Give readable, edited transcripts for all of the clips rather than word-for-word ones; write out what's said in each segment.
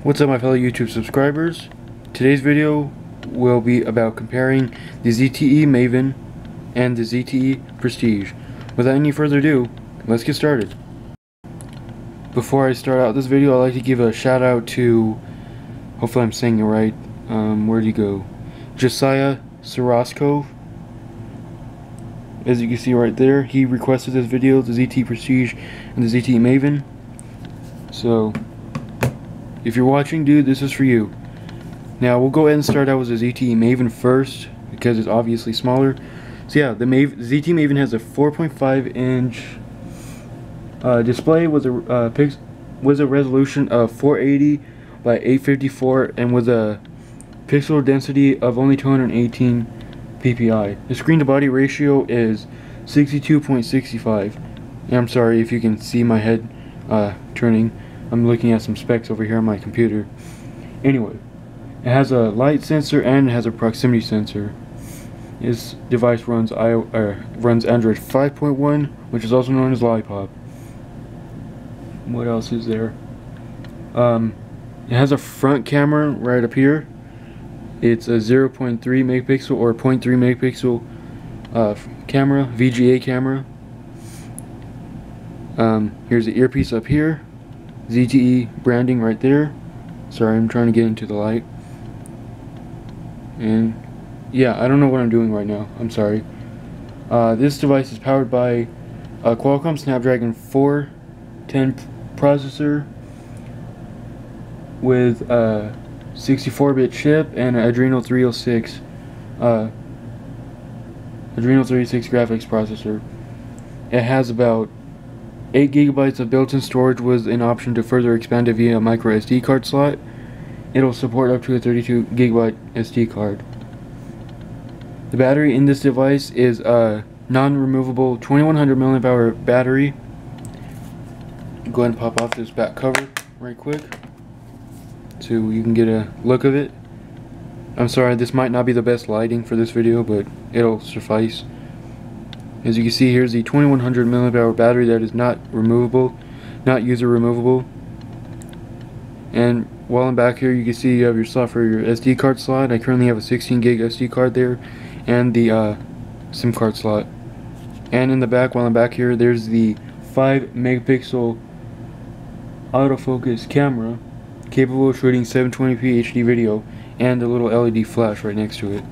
What's up, my fellow YouTube subscribers? Today's video will be about comparing the ZTE Maven and the ZTE Prestige. Without any further ado, let's get started. Before I start out this video, I'd like to give a shout out to, hopefully I'm saying it right, where'd he go? Josiah Carrasco. As you can see right there, he requested this video, the ZTE Prestige and the ZTE Maven. So, if you're watching, dude, this is for you. Now, we'll go ahead and start out with the ZTE Maven first, because it's obviously smaller. So yeah, the ZTE Maven has a 4.5-inch display with a resolution of 480 by 854 and with a pixel density of only 218 ppi. The screen to body ratio is 62.65. I'm sorry if you can see my head turning. I'm looking at some specs over here on my computer. Anyway, it has a light sensor and it has a proximity sensor. This device runs Android 5.1, which is also known as Lollipop. What else is there? It has a front camera right up here. It's a 0.3 megapixel or 0.3 megapixel camera, VGA camera. Here's the earpiece up here. ZTE branding right there. Sorry, I'm trying to get into the light. And yeah, I don't know what I'm doing right now. I'm sorry. This device is powered by a Qualcomm Snapdragon 410 processor with a 64-bit chip and an Adreno 306 graphics processor. It has about 8 gigabytes of built-in storage with an option to further expand it via a micro SD card slot. It'll support up to a 32 gigabyte SD card. The battery in this device is a non-removable 2100 mAh battery. Go ahead and pop off this back cover right quick so you can get a look of it. I'm sorry, this might not be the best lighting for this video, but it'll suffice. As you can see, here's the 2100 mAh battery that is not removable, not user removable. And while I'm back here, you can see you have your slot for your SD card slot. I currently have a 16 gig SD card there, and the SIM card slot. And in the back, while I'm back here, there's the 5 megapixel autofocus camera, capable of shooting 720p HD video, and a little LED flash right next to it.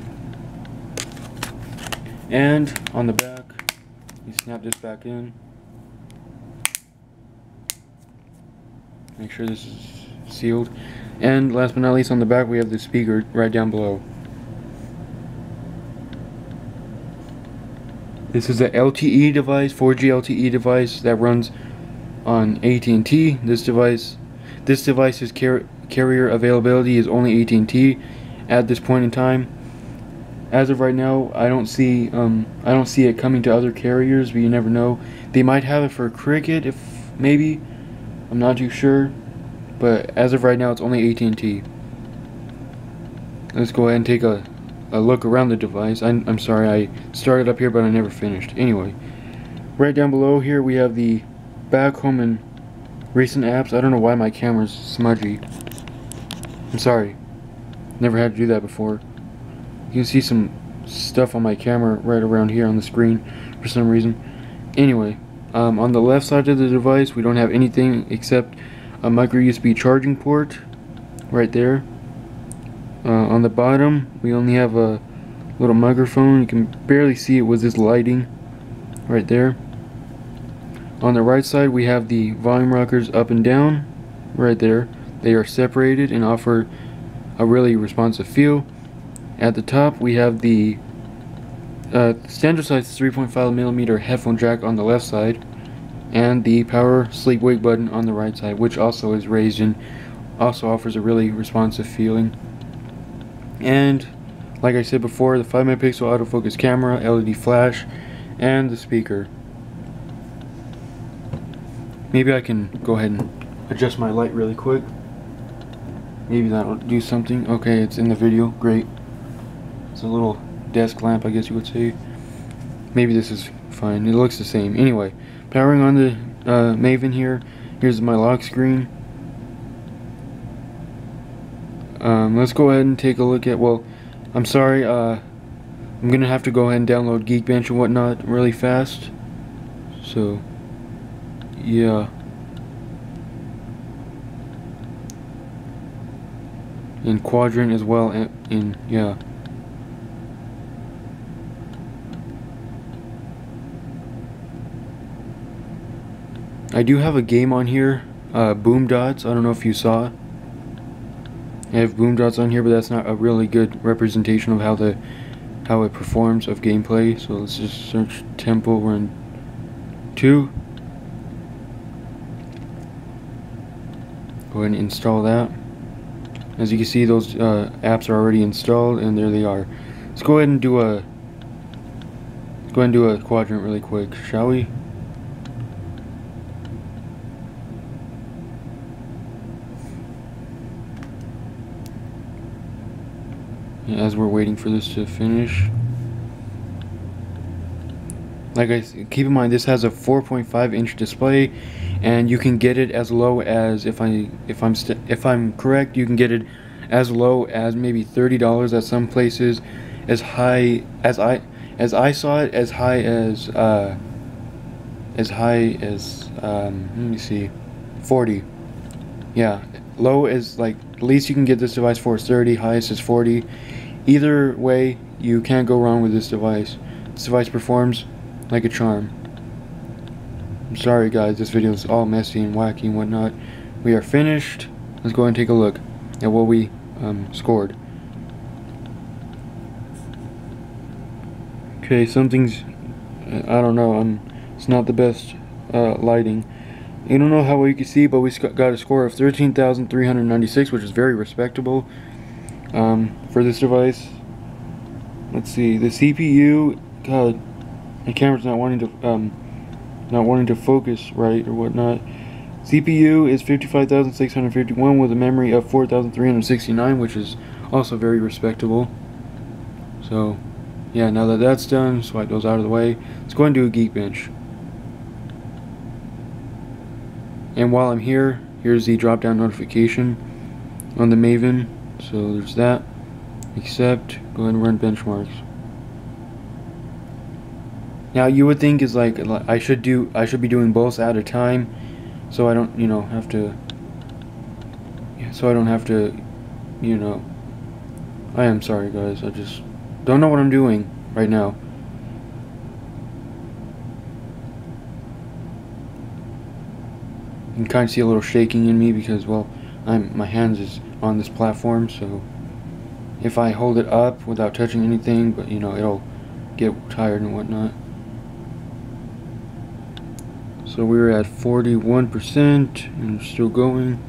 And on the back, you snap this back in. Make sure this is sealed. And last but not least, on the back we have the speaker right down below. This is a LTE device, 4G LTE device that runs on AT&T. This device's carrier availability is only AT&T at this point in time. As of right now, I don't see it coming to other carriers, but you never know. They might have it for Cricket, if maybe. I'm not too sure, but as of right now, it's only AT&T. Let's go ahead and take a look around the device. I'm sorry, I started up here, but I never finished. Anyway, right down below here, we have the back, home, and recent apps. I don't know why my camera's smudgy. I'm sorry. Never had to do that before. You can see some stuff on my camera right around here on the screen for some reason. Anyway, on the left side of the device, we don't have anything except a micro USB charging port right there. On the bottom, we only have a little microphone. You can barely see it with this lighting right there. On the right side, we have the volume rockers up and down right there. They are separated and offer a really responsive feel. At the top, we have the standard size 3.5mm headphone jack on the left side, and the power sleep wake button on the right side, which also is raised and also offers a really responsive feeling. And like I said before, the 5 megapixel autofocus camera, LED flash, and the speaker. Maybe I can go ahead and adjust my light really quick. Maybe that'll do something. Okay, it's in the video. Great. It's a little desk lamp, I guess you would say. Maybe this is fine. It looks the same. Anyway, powering on the Maven here. Here's my lock screen. let's go ahead and take a look at, well, I'm sorry, I'm gonna have to go ahead and download Geekbench and whatnot really fast. So, yeah. In Quadrant as well, in yeah. I do have a game on here, Boom Dots. I don't know if you saw. I have Boom Dots on here, but that's not a really good representation of how it performs of gameplay. So let's just search Temple Run 2. Go ahead and install that. As you can see, those apps are already installed, and there they are. Let's go ahead and do a Quadrant really quick, shall we? As we're waiting for this to finish, like keep in mind, this has a 4.5-inch display, and you can get it as low as, if I'm correct, you can get it as low as maybe $30 at some places, as high as I saw it, as high as let me see, 40. Yeah, low is like, the least you can get this device for is 30, highest is 40. Either way, you can't go wrong with this device. This device performs like a charm. I'm sorry guys, this video is all messy and wacky and whatnot. We are finished. Let's go and take a look at what we scored. Okay, something's, I don't know, it's not the best lighting. I don't know how well you can see, but we got a score of 13,396, which is very respectable for this device. Let's see, the CPU, God, my camera's not wanting to focus right or whatnot. CPU is 55,651 with a memory of 4,369, which is also very respectable. So, yeah, now that that's done, swipe those out of the way. Let's go and do a Geekbench. And while I'm here, here's the drop-down notification on the Maven. So there's that. Accept. Go ahead and run benchmarks. Now you would think is like I should be doing both at a time, so I don't have to. So I don't have to, I am sorry guys. I just don't know what I'm doing right now. You can kind of see a little shaking in me because, well, my hands is on this platform, so if I hold it up without touching anything, but it'll get tired and whatnot. So we're at 41% and still going.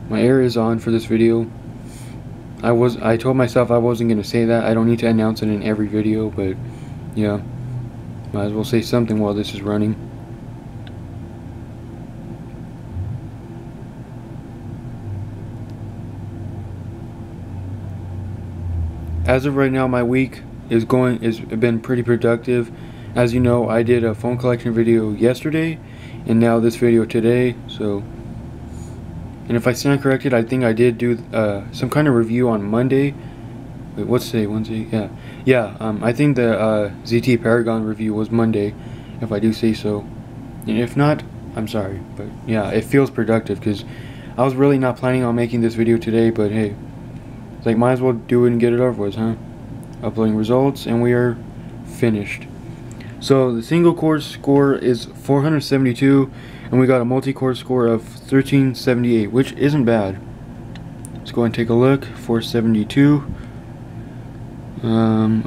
My air is on for this video. I told myself I wasn't going to say that. I don't need to announce it in every video, but yeah, might as well say something while this is running. As of right now, my week has been pretty productive. As you know, I did a phone collection video yesterday, and now this video today. So. And if I stand corrected, I think I did do some kind of review on Monday. Wait, what's today? Wednesday? Yeah. I think the ZTE Paragon review was Monday, if I do say so. And if not, I'm sorry. But yeah, it feels productive because I was really not planning on making this video today. But hey, it's like might as well do it and get it over with, huh? Uploading results, and we are finished. So the single core score is 472. And we got a multi-core score of 1378, which isn't bad. Let's go and take a look. 472.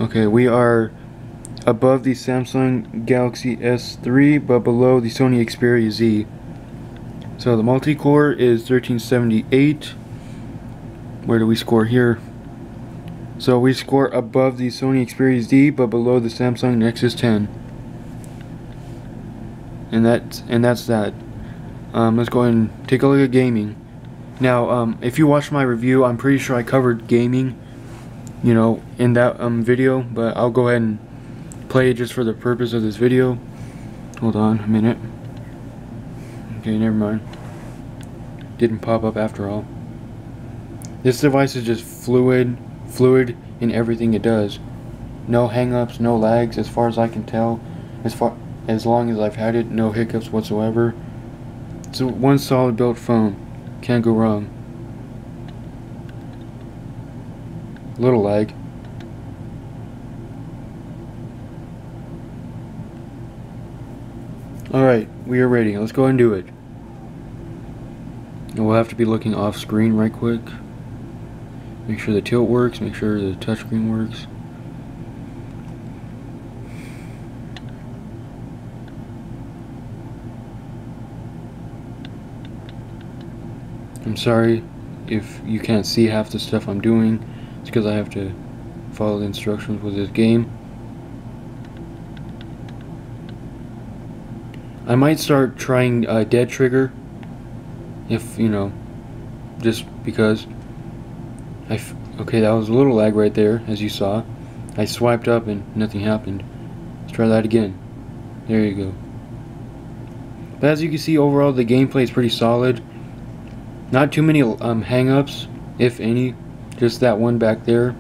Okay, we are above the Samsung Galaxy S3, but below the Sony Xperia Z. So the multi-core is 1378. Where do we score here? So we score above the Sony Xperia Z, but below the Samsung Nexus 10. And that's that. Let's go ahead and take a look at gaming. Now, if you watched my review, I'm pretty sure I covered gaming, in that video. But I'll go ahead and play it just for the purpose of this video. Hold on a minute. Okay, never mind. Didn't pop up after all. This device is just fluid in everything it does. No hang-ups, no lags, as far as I can tell. As long as I've had it, no hiccups whatsoever. It's a one solid built phone. Can't go wrong. Little lag. Alright, we are ready. Let's go and do it. And we'll have to be looking off screen right quick. Make sure the tilt works, make sure the touchscreen works. I'm sorry if you can't see half the stuff I'm doing. It's because I have to follow the instructions with this game. I might start trying dead trigger, if you know, just because. Okay, that was a little lag right there, as you saw. I swiped up and nothing happened. Let's try that again. There you go. But as you can see, overall the gameplay is pretty solid. Not too many hang-ups, if any. Just that one back there.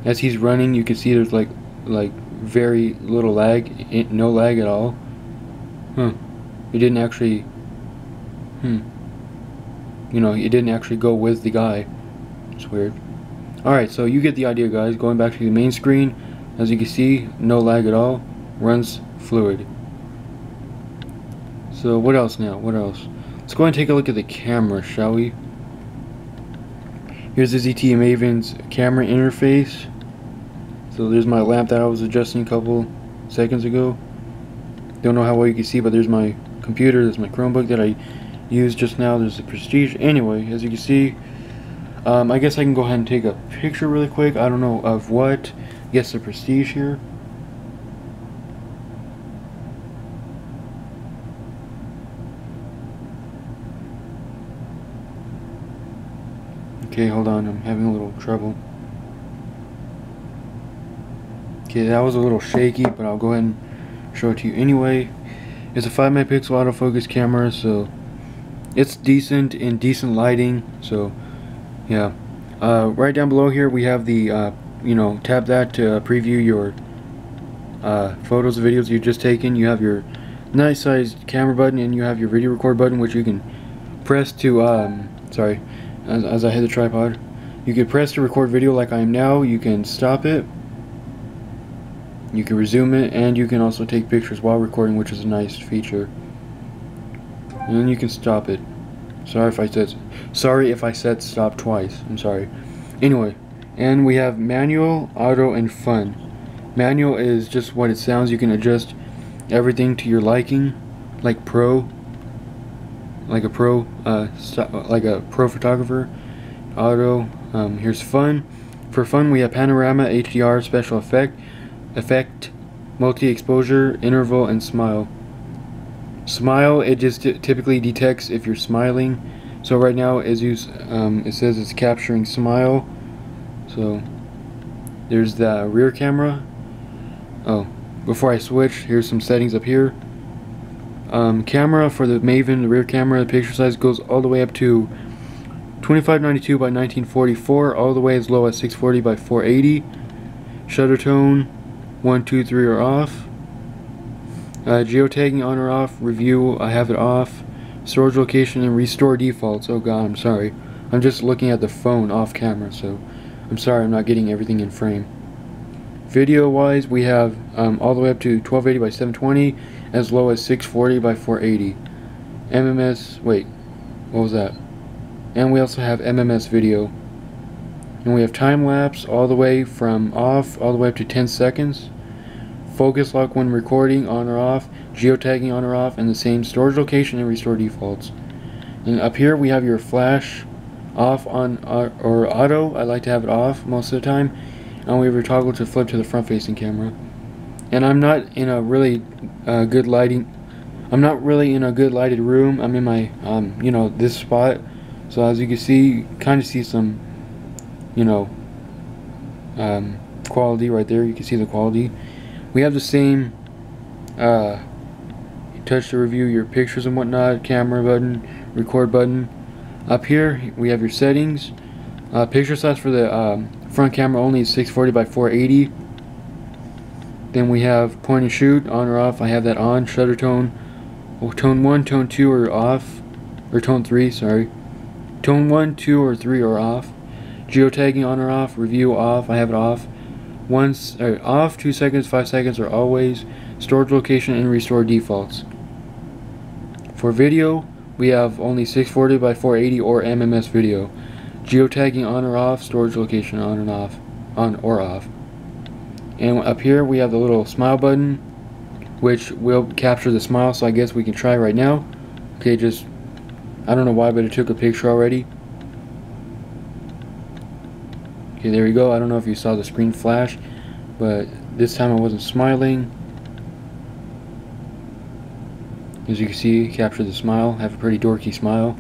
As he's running, you can see there's like very little lag, no lag at all. Huh? It didn't actually. You know, it didn't actually go with the guy. It's weird. Alright, so you get the idea, guys. Going back to the main screen, as you can see, no lag at all. Runs fluid. So what else now? What else? Let's go and take a look at the camera, shall we? Here's the ZTE Maven's camera interface. So there's my lamp that I was adjusting a couple seconds ago. Don't know how well you can see, but there's my computer, there's my Chromebook that I used just now, there's the Prestige. Anyway, as you can see, I guess I can go ahead and take a picture really quick. I don't know of what. I guess the Prestige here. Okay, hold on, I'm having a little trouble. Okay, that was a little shaky, but I'll go ahead and show it to you anyway. It's a 5 megapixel autofocus camera, so it's decent in decent lighting. So yeah, right down below here we have the you know, tap that to preview your photos and videos you've just taken. You have your nice sized camera button, and you have your video record button, which you can press to sorry, as I hit the tripod, you can press to record video like I am now. You can stop it, you can resume it, and you can also take pictures while recording, which is a nice feature. And then you can stop it. Sorry if I said stop twice. I'm sorry. Anyway, and we have manual, auto, and fun. Manual is just what it sounds. You can adjust everything to your liking, like pro, like a pro photographer. Auto. Here's fun. For fun, we have panorama, HDR, special effect, multi-exposure, interval, and smile. Smile, it just typically detects if you're smiling. So right now, it says it's capturing smile. So there's the rear camera. Oh, before I switch, here's some settings up here. Camera for the Maven, the rear camera, the picture size goes all the way up to 2592 by 1944, all the way as low as 640 by 480. Shutter tone 1, 2, 3 are off. Geotagging on or off. Review, I have it off. Storage location and restore defaults. Oh god, I'm sorry. I'm just looking at the phone off camera, so I'm sorry I'm not getting everything in frame. Video wise, we have all the way up to 1280 by 720, as low as 640 by 480. MMS, wait, what was that? And we also have MMS video. And we have time lapse all the way from off all the way up to 10 seconds. Focus lock when recording, on or off. Geotagging, on or off, and the same storage location and restore defaults. And up here we have your flash off, on, or auto. I like to have it off most of the time. And we have your toggle to flip to the front facing camera. And I'm not in a really good lighting. I'm not really in a good lighted room. I'm in my you know, this spot. So as you can see, you kind of see some, you know, quality right there. You can see the quality. We have the same touch to review your pictures and whatnot, camera button, record button. Up here we have your settings. Picture size for the front camera only is 640 by 480. Then we have point and shoot, on or off. I have that on. Shutter tone, tone 1, tone 2 are off, or tone 3, sorry. Tone 1, 2, or 3 are off. Geotagging on or off. Review off, I have it off. Off, 2 seconds, 5 seconds are always. Storage location and restore defaults. For video, we have only 640 by 480 or MMS video. Geotagging on or off, storage location on and off, on or off. And up here we have the little smile button, which will capture the smile, so I guess we can try right now. Okay, just, I don't know why, but it took a picture already. Okay, there we go. I don't know if you saw the screen flash, but this time I wasn't smiling. As you can see, capture the smile. Have a pretty dorky smile.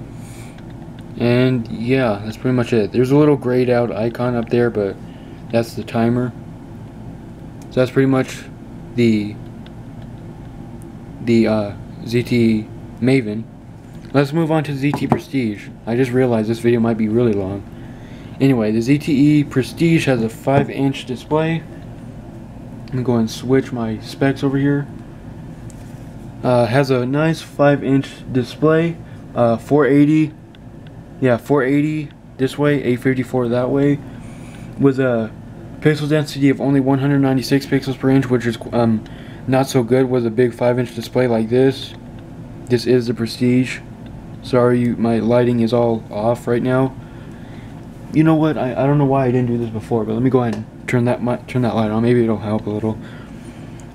And yeah, that's pretty much it. There's a little grayed out icon up there, but that's the timer. So that's pretty much the ZTE Maven. Let's move on to ZTE Prestige. I just realized this video might be really long. Anyway, the ZTE Prestige has a 5-inch display. I'm gonna go and switch my specs over here. Has a nice 5-inch display. 480. Yeah, 480 this way, 854 that way. With a pixel density of only 196 pixels per inch, which is not so good with a big 5-inch display like this. This is the Prestige. Sorry, my lighting is all off right now. You know what? I don't know why I didn't do this before, but let me go ahead and turn that light on. Maybe it'll help a little.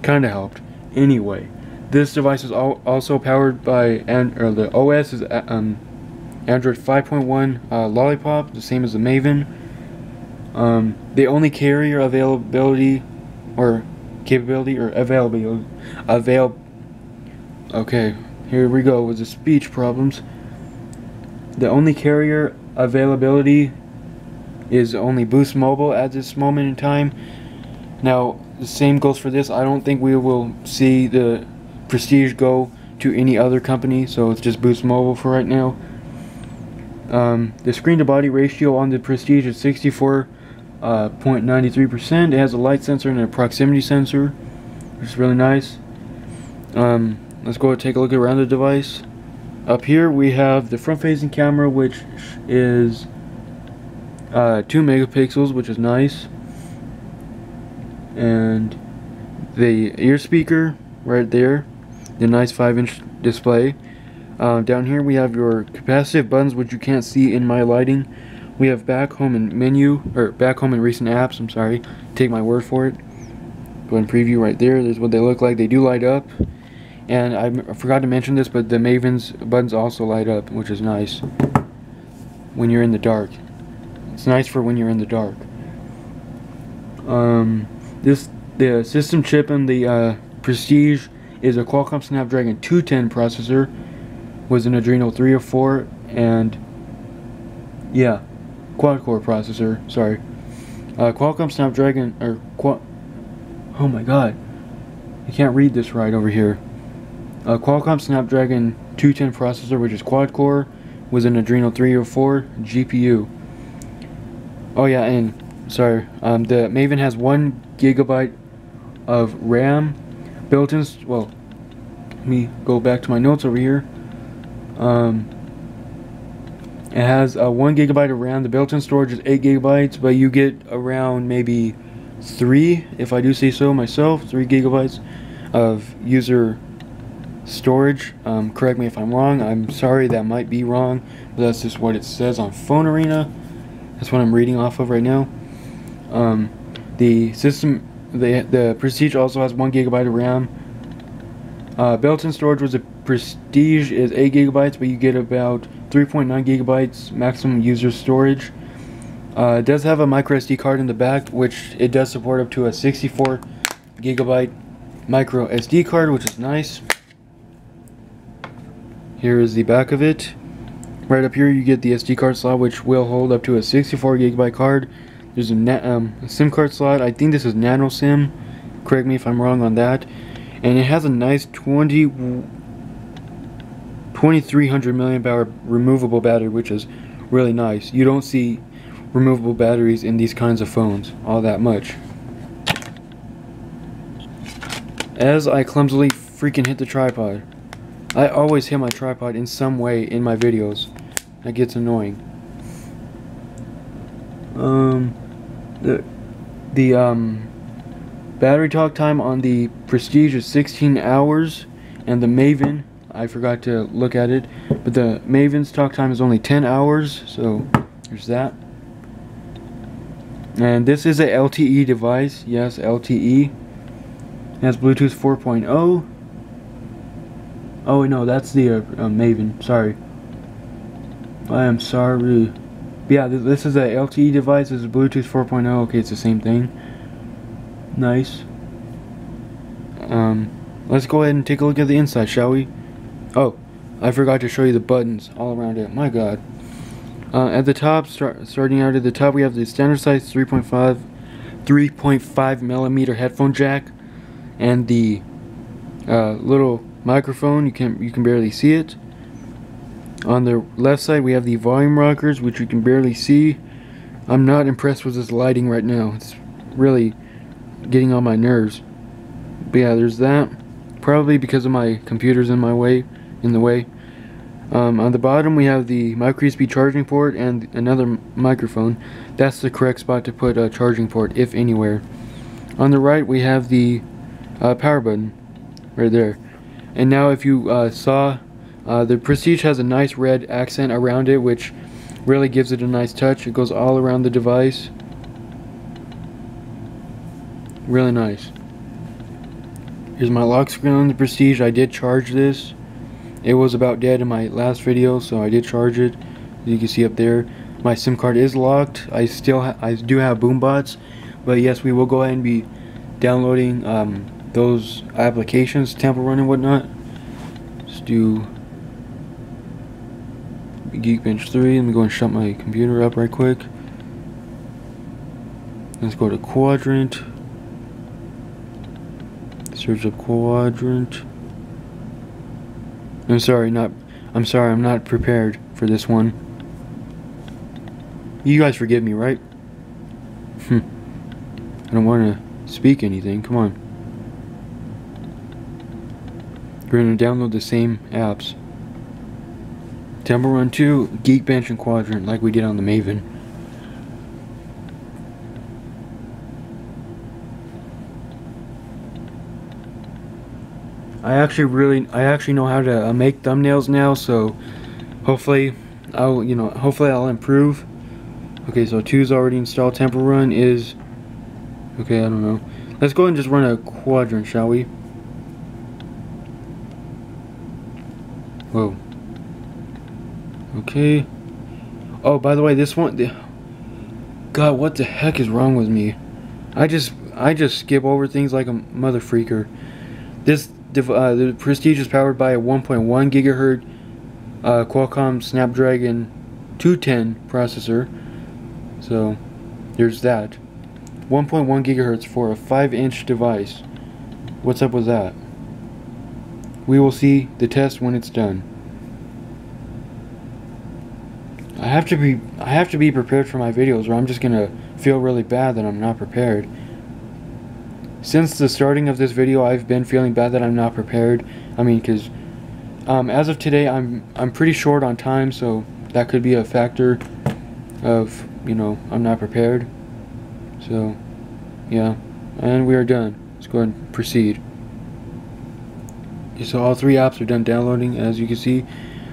Kinda helped. Anyway, this device is also powered by the OS is Android 5.1 Lollipop, the same as the Maven. The only carrier availability or capability or okay, here we go with the speech problems. The only carrier availability is only Boost Mobile at this moment in time. Now the same goes for this. I don't think we will see the Prestige go to any other company, so it's just Boost Mobile for right now. The screen to body ratio on the Prestige is 64.93%. It has a light sensor and a proximity sensor, which is really nice. Let's go take a look around the device. Up here we have the front facing camera, which is 2 megapixels, which is nice. And the ear speaker right there, the nice 5-inch display. Down here we have your capacitive buttons, which you can't see in my lighting. We have back, home, and menu, or back, home, and recent apps. I'm sorry, take my word for it. Go ahead and preview right there. There's what they look like. They do light up. And I forgot to mention this, but the Maven's buttons also light up, which is nice when you're in the dark. It's nice for when you're in the dark. The system chip in the Prestige is a Qualcomm Snapdragon 210 processor with an Adreno 304 and yeah, quad-core processor. Sorry, Qualcomm Snapdragon oh my God, I can't read this right over here. Qualcomm Snapdragon 210 processor, which is quad-core with an Adreno 304 GPU. Oh yeah, and sorry, the Maven has 1 GB of RAM built in. Well, let me go back to my notes over here. It has 1 GB of RAM. The built-in storage is 8 GB, but you get around maybe 3, if I do say so myself, 3 GB of user storage. Correct me if I'm wrong. I'm sorry, that might be wrong, but that's just what it says on Phone Arena. That's what I'm reading off of right now. The Prestige also has 1 GB of RAM. Built-in storage with the Prestige is 8 GB, but you get about 3.9 GB maximum user storage. It does have a micro SD card in the back, which it does support up to a 64 GB micro SD card, which is nice. Here is the back of it. Right up here you get the SD card slot, which will hold up to a 64 GB card. There's a SIM card slot. I think this is nano SIM. Correct me if I'm wrong on that. and it has a nice 2300 milliamp hour removable battery, which is really nice. You don't see removable batteries in these kinds of phones all that much. As I clumsily freaking hit the tripod. I always hit my tripod in some way in my videos. That gets annoying. The battery talk time on the Prestige is 16 hours, and the Maven, I forgot to look at it, but the Maven's talk time is only 10 hours, so there's that. And this is a LTE device. Yes, LTE. It has Bluetooth 4.0. Oh no, that's the Maven. Sorry. I am sorry. Yeah, this is a LTE device. This is Bluetooth 4.0. Okay, it's the same thing. Nice. Let's go ahead and take a look at the inside, shall we? Oh, I forgot to show you the buttons all around it. My God. At the top, starting out at the top, we have the standard size 3.5 millimeter headphone jack, and the little microphone. You can barely see it. On the left side, we have the volume rockers, which you can barely see. I'm not impressed with this lighting right now. It's really getting on my nerves. But yeah, there's that. Probably because of my computer's in the way. On the bottom, we have the micro USB charging port and another microphone. That's the correct spot to put a charging port, if anywhere. On the right, we have the power button right there. And now, if you saw, the Prestige has a nice red accent around it, which really gives it a nice touch. It goes all around the device. Really nice. Here's my lock screen on the Prestige. I did charge this. It was about dead in my last video, so I did charge it. As you can see up there, my SIM card is locked. I do have boombots, but yes, we will go ahead and be downloading those applications, Temple Run and whatnot. Let's do Geekbench 3. Let me go and shut my computer up right quick. Let's go to Quadrant. Search up Quadrant. I'm sorry, I'm not prepared for this one. You guys forgive me, right? I don't want to speak anything. Come on. We're going to download the same apps. Temple Run 2, Geekbench, and Quadrant, like we did on the Maven. I actually know how to make thumbnails now, so hopefully I'll improve. Okay, so 2's already installed. Temple Run is okay. I don't know. Let's go ahead and just run a Quadrant, shall we? Whoa. Okay. Oh, by the way, this one. God, what the heck is wrong with me? I just skip over things like a mother freaker. The Prestige is powered by a 1.1 gigahertz Qualcomm Snapdragon 210 processor. So there's that. 1.1 gigahertz for a 5-inch device. What's up with that? We will see the test when it's done. I have to be prepared for my videos, or I'm just gonna feel really bad that I'm not prepared. Since the starting of this video, I've been feeling bad that I'm not prepared. I mean, because as of today, I'm pretty short on time, so that could be a factor of, I'm not prepared. So, yeah, and we are done. Let's go ahead and proceed. Okay, so all 3 apps are done downloading. As you can see,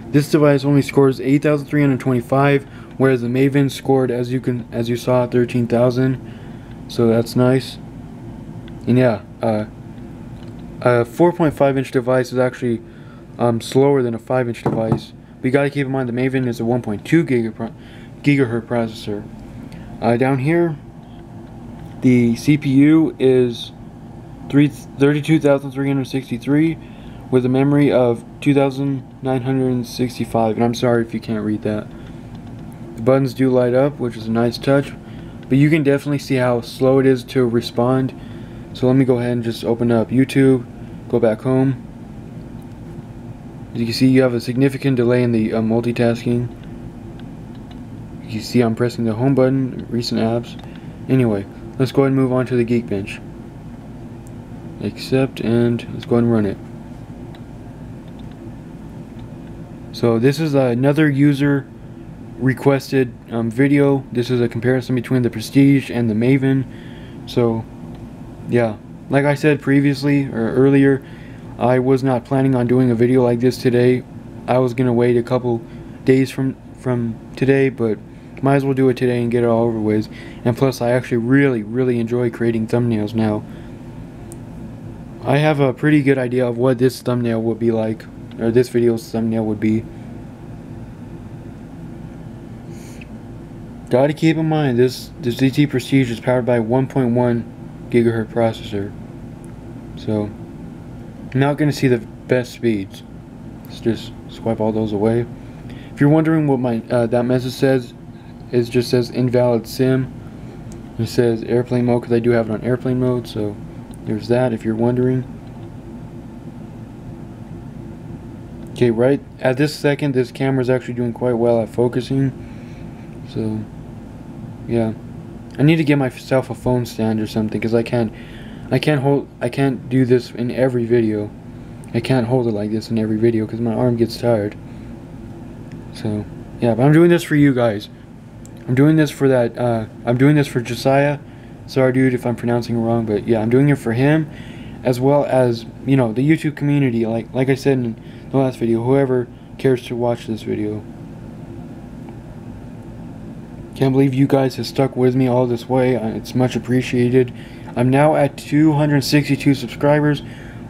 this device only scores 8,325, whereas the Maven scored, as you saw, 13,000. So that's nice. And yeah, a 4.5-inch device is actually slower than a 5-inch device. But you gotta keep in mind the Maven is a 1.2 gigahertz processor. Down here, the CPU is 32,363 with a memory of 2,965. And I'm sorry if you can't read that. The buttons do light up, which is a nice touch, but you can definitely see how slow it is to respond. So let me go ahead and just open up YouTube, go back home. As you can see, you have a significant delay in the multitasking. You can see I'm pressing the home button, recent apps. Anyway, let's go ahead and move on to the Geekbench. Accept, and let's go ahead and run it. So this is another user requested video. This is a comparison between the Prestige and the Maven. So yeah, like I said previously or earlier, I was not planning on doing a video like this today. I was gonna wait a couple days from today, but might as well do it today and get it all over with. And plus, I actually really enjoy creating thumbnails now. I have a pretty good idea of what this thumbnail would be like, or this video's thumbnail would be. Gotta keep in mind, the ZTE Prestige is powered by a 1.1 gigahertz processor, so I'm not gonna see the best speeds. Let's just swipe all those away. If you're wondering what my that message says, it just says invalid SIM. It says airplane mode because I do have it on airplane mode, so there's that if you're wondering. Okay, right at this second, this camera is actually doing quite well at focusing. So yeah, I need to get myself a phone stand or something because I can't do this in every video. I can't hold it like this in every video because my arm gets tired. So yeah, but I'm doing this for you guys. I'm doing this for that. I'm doing this for Josiah. Sorry, dude, if I'm pronouncing it wrong, but yeah, I'm doing it for him, as well as, you know, the YouTube community. Like I said in the last video, whoever cares to watch this video. Can't believe you guys have stuck with me all this way. It's much appreciated. I'm now at 262 subscribers,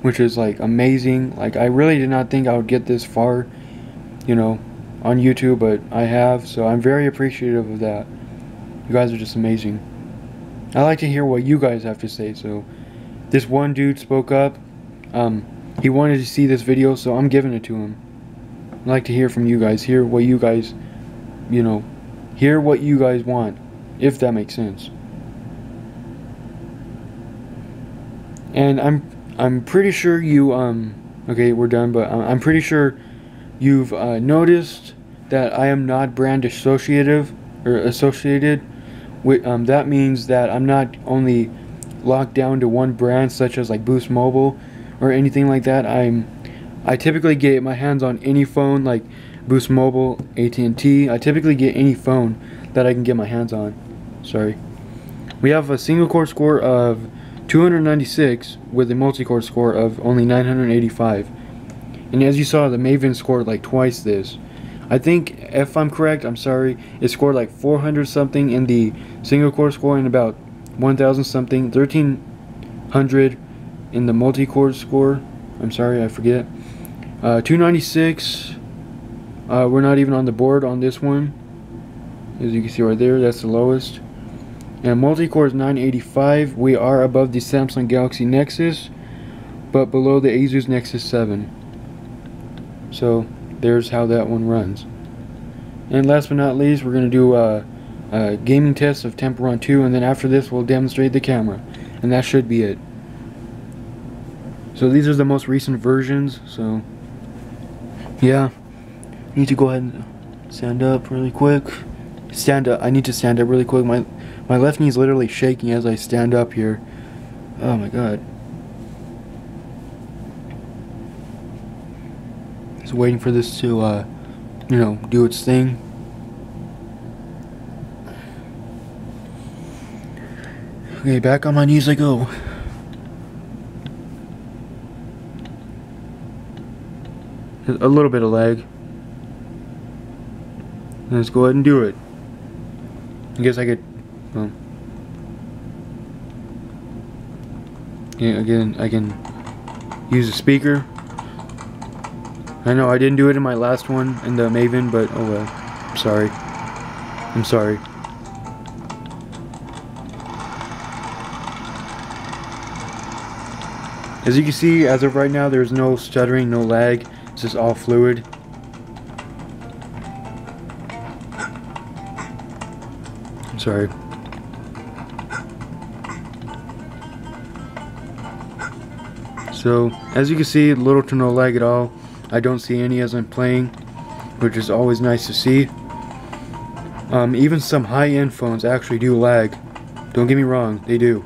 which is like amazing. Like, I really did not think I would get this far, you know, on YouTube, but I have, so I'm very appreciative of that. You guys are just amazing. I like to hear what you guys have to say. So this one dude spoke up. He wanted to see this video, so I'm giving it to him. I like to hear from you guys, hear what you guys, you know, hear what you guys want, if that makes sense. And I'm pretty sure you okay, we're done, but I'm pretty sure you've noticed that I am not brand associated with, that means that I'm not only locked down to one brand, such as like Boost Mobile or anything like that. I typically get my hands on any phone, like Boost Mobile, AT&T. I typically get any phone that I can get my hands on. Sorry. We have a single core score of 296 with a multi-core score of only 985. And as you saw, the Maven scored like twice this. I think, if I'm correct, I'm sorry, it scored like 400 something in the single core score and about 1000 something, 1300 in the multi-core score. I'm sorry, I forget. 296, we're not even on the board on this one. As you can see right there, that's the lowest. And multi-core is 985. We are above the Samsung Galaxy Nexus, but below the Asus Nexus 7. So there's how that one runs. And last but not least, we're going to do a gaming test of Temple Run 2, and then after this we'll demonstrate the camera, and that should be it. So these are the most recent versions. So yeah, I need to go ahead and stand up really quick. Stand up. I need to stand up really quick. My left knee is literally shaking as I stand up here. Oh my god. Just waiting for this to, you know, do its thing. Okay, back on my knees I go. A little bit of lag. Let's go ahead and do it. I guess I could, well, yeah, again, I can use a speaker. I know I didn't do it in my last one in the Maven, but oh well. I'm sorry. I'm sorry. As you can see, as of right now, there's no stuttering, no lag. It's just all fluid. I'm sorry. So as you can see, little to no lag at all. I don't see any as I'm playing, which is always nice to see. Even some high-end phones actually do lag. Don't get me wrong, they do.